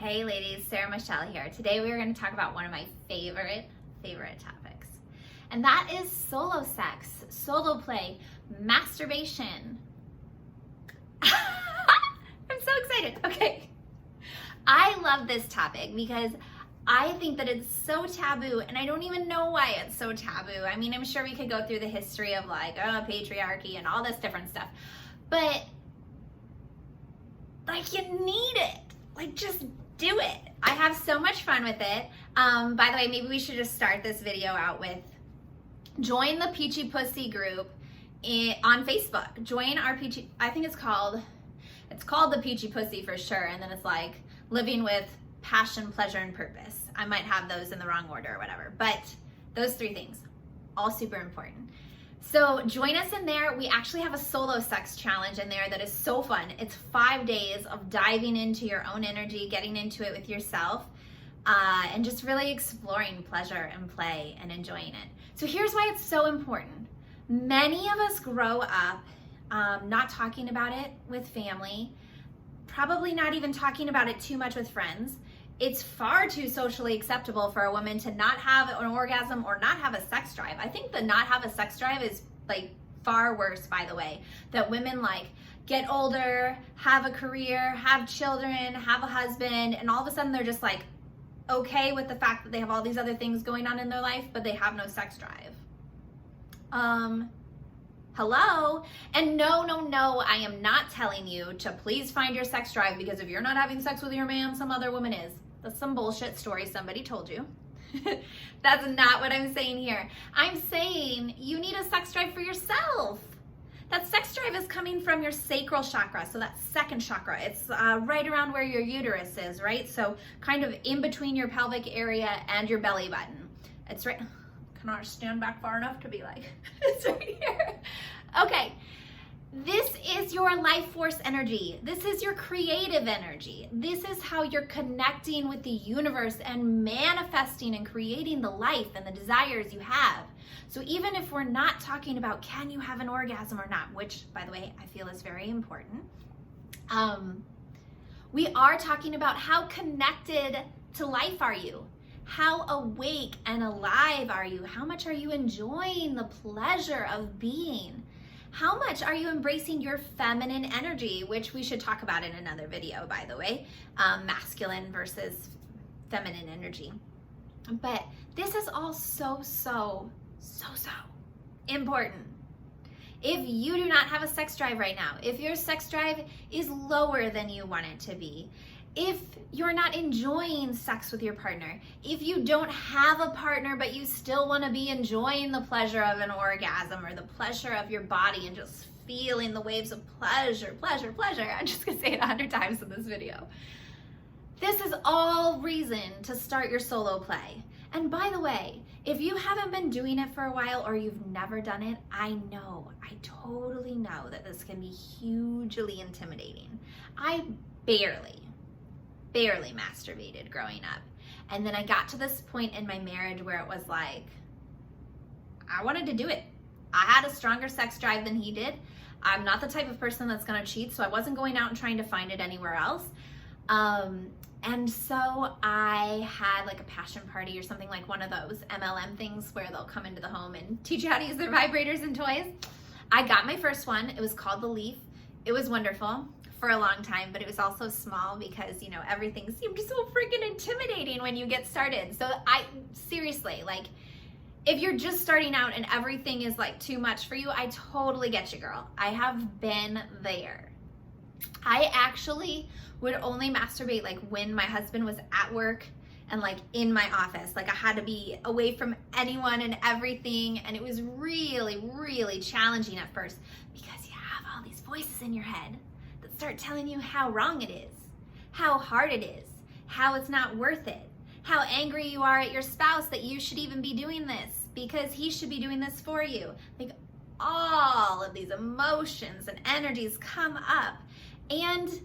Hey ladies, Sarah Michelle here. Today we are going to talk about one of my favorite topics. And that is solo sex, solo play, masturbation. I'm so excited. Okay. I love this topic because I think that it's so taboo, and I don't even know why it's so taboo. I mean, I'm sure we could go through the history of patriarchy and all this different stuff, but you need it. Just do it. I have so much fun with it. By the way, maybe we should just start this video out with join the Peachy Pussy group on Facebook. Join our Peachy, I think it's called the Peachy Pussy for sure, and then it's like living with passion, pleasure, and purpose. I might have those in the wrong order or whatever, but those three things, all super important. So join us in there. We actually have a solo sex challenge in there that is so fun. It's 5 days of diving into your own energy, getting into it with yourself, and just really exploring pleasure and play and enjoying it. So here's why it's so important. Many of us grow up not talking about it with family, probably not even talking about it too much with friends. It's far too socially acceptable for a woman to not have an orgasm or not have a sex drive. I think the not have a sex drive is far worse, by the way, that women get older, have a career, have children, have a husband, and all of a sudden they're just okay with the fact that they have all these other things going on in their life, but they have no sex drive. Hello? And no, I am not telling you to please find your sex drive, because if you're not having sex with your man, some other woman is. That's some bullshit story somebody told you. That's not what I'm saying here. I'm saying you need a sex drive for yourself. That sex drive is coming from your sacral chakra, so that second chakra. It's right around where your uterus is, right? So kind of in between your pelvic area and your belly button. It's right. Can I stand back far enough to be it's right here? Okay. This is your life force energy. This is your creative energy. This is how you're connecting with the universe and manifesting and creating the life and the desires you have. So even if we're not talking about can you have an orgasm or not, which by the way, I feel is very important, we are talking about how connected to life are you? How awake and alive are you? How much are you enjoying the pleasure of being? How much are you embracing your feminine energy, which we should talk about in another video, by the way, masculine versus feminine energy. But this is all so important. If you do not have a sex drive right now, if your sex drive is lower than you want it to be, if you're not enjoying sex with your partner, if you don't have a partner but you still want to be enjoying the pleasure of an orgasm or the pleasure of your body and just feeling the waves of pleasure, I'm just going to say it 100 times in this video. This is all reason to start your solo play. And by the way, if you haven't been doing it for a while or you've never done it, I totally know that this can be hugely intimidating. I barely masturbated growing up. And then I got to this point in my marriage where it was I wanted to do it. I had a stronger sex drive than he did. I'm not the type of person that's gonna cheat, so I wasn't going out and trying to find it anywhere else. And so I had a passion party or something, one of those MLM things where they'll come into the home and teach you how to use their vibrators and toys. I got my first one. It was called the Leaf. It was wonderful for a long time, but it was also small because, everything seemed so freaking intimidating when you get started. So I seriously, if you're just starting out and everything is too much for you, I totally get you, girl. I have been there. I actually would only masturbate when my husband was at work and in my office. I had to be away from anyone and everything, and it was really challenging at first because you have all these voices in your head that start telling you how wrong it is, how hard it is, how it's not worth it, how angry you are at your spouse that you should even be doing this because he should be doing this for you. All of these emotions and energies come up, and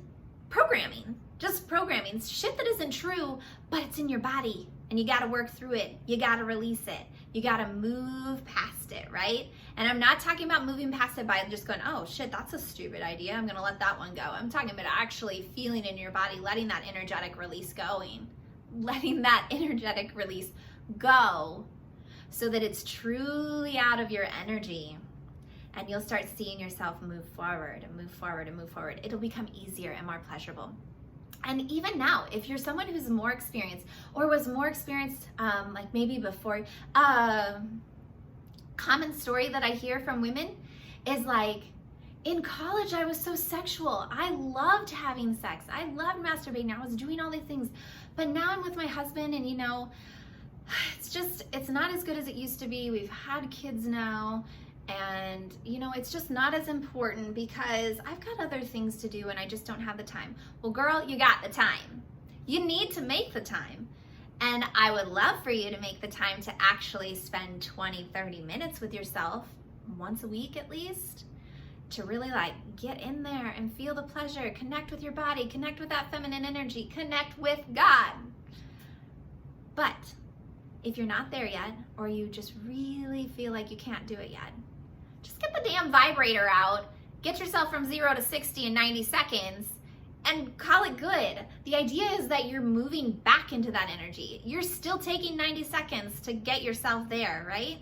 just programming, shit that isn't true, but it's in your body and you gotta work through it. You gotta release it. You gotta move past past it, right? And I'm not talking about moving past it by just going, oh shit, that's a stupid idea, I'm gonna let that one go. I'm talking about actually feeling in your body, letting that energetic release going, letting that energetic release go so that it's truly out of your energy. And you'll start seeing yourself move forward and move forward and move forward. It'll become easier and more pleasurable. And even now, if you're someone who's more experienced or was more experienced, like maybe before, common story that I hear from women is like, in college, I was so sexual. I loved having sex. I loved masturbating. I was doing all these things. But now I'm with my husband and, you know, it's not as good as it used to be. We've had kids now. And, you know, it's just not as important because I've got other things to do and I just don't have the time. Well, girl, you got the time. You need to make the time. And I would love for you to make the time to actually spend 20, 30 minutes with yourself once a week at least, to really like get in there and feel the pleasure, connect with your body, connect with that feminine energy, connect with God. But if you're not there yet, or you just really feel like you can't do it yet, just get the damn vibrator out, get yourself from 0 to 60 in 90 seconds, and call it good. The idea is that you're moving back into that energy. You're still taking 90 seconds to get yourself there, right?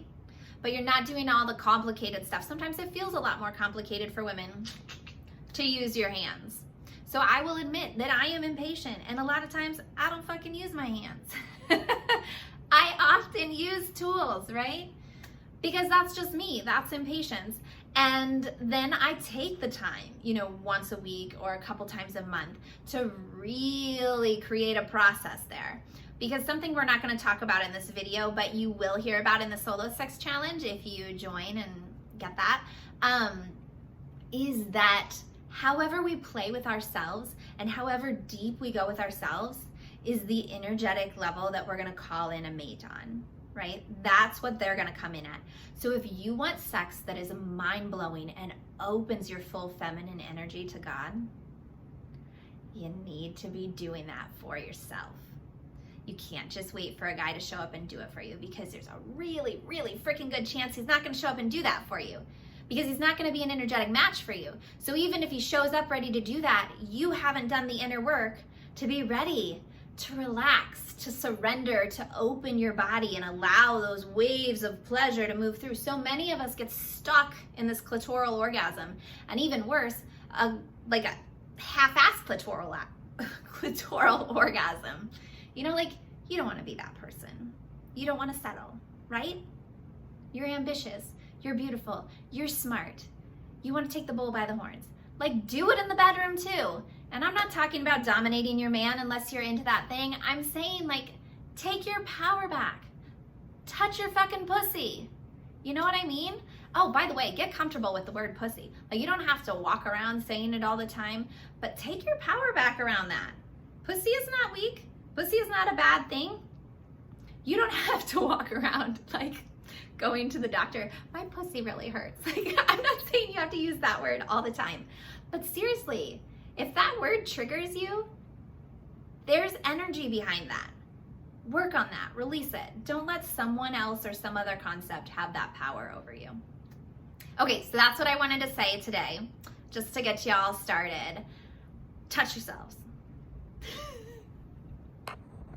But you're not doing all the complicated stuff. Sometimes it feels a lot more complicated for women to use your hands. So I will admit that I am impatient, and a lot of times I don't fucking use my hands. I often use tools, right? Because that's just me, that's impatience. And then I take the time, you know, once a week or a couple times a month to really create a process there. Because something we're not gonna talk about in this video, but you will hear about in the Solo Sex Challenge if you join and get that, is that however we play with ourselves and however deep we go with ourselves is the energetic level that we're gonna call in a mate on. Right? That's what they're gonna come in at. So if you want sex that is mind-blowing and opens your full feminine energy to God, you need to be doing that for yourself. You can't just wait for a guy to show up and do it for you, because there's a really, really freaking good chance he's not gonna show up and do that for you, because he's not gonna be an energetic match for you. So even if he shows up ready to do that, you haven't done the inner work to be ready, to relax, to surrender, to open your body and allow those waves of pleasure to move through. So many of us get stuck in this clitoral orgasm, and even worse, like a half-assed clitoral orgasm. You know, like, you don't want to be that person. You don't want to settle, right? You're ambitious, you're beautiful, you're smart. You want to take the bull by the horns. Like, do it in the bedroom too. And I'm not talking about dominating your man unless you're into that thing. I'm saying, like, take your power back. Touch your fucking pussy. You know what I mean? Oh, by the way, get comfortable with the word pussy. Like, you don't have to walk around saying it all the time, but take your power back around that. Pussy is not weak. Pussy is not a bad thing. You don't have to walk around like going to the doctor, my pussy really hurts. Like, I'm not saying you have to use that word all the time, but seriously, if that word triggers you, there's energy behind that. Work on that, release it. Don't let someone else or some other concept have that power over you. Okay, so that's what I wanted to say today, just to get you all started. Touch yourselves.